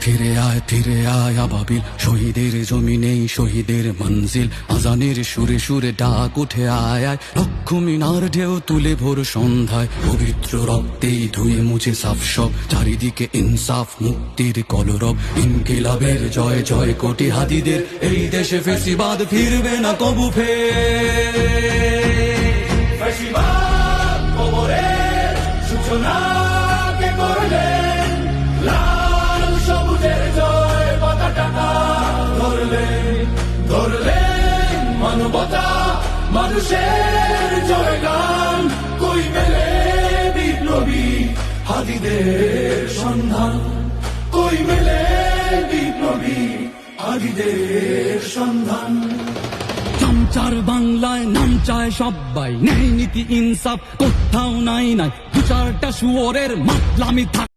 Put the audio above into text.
ফিরে আয় আবাবিল, শহীদের জমিনেই শহীদের মঞ্জিল। আজানের সুরে সুরে ডাক উঠে আয় আয়, লক্ষ মিনার ঢেউ তুলে ভোর সন্ধ্যায়। পবিত্র রক্তেই ধুয়ে মুছে সাফ সব, চারিদিকে ইনসাফ মুক্তির কলরব। ইনকিলাবের জয় জয় কোটি হাদিদের, এই দেশে ফেসিবাদ ফিরবে না কবু ফেসিবাদ কবরের সূচনা কে করলেন, লাল সবুজের জয় পতাকা ধরলেন মানবতা মানুষের জয়গান। কই মেলে বিপ্লবী হাদিদের সন্ধান, কই মেলে বিপ্লবী হাদিদের সন্ধান। চামচার বাংলায় নাম চায় সবাই, ন্যায় নীতি ইনসাফ কোথাও নাই নাই। দু চারটা শুয়োরের মাতলামি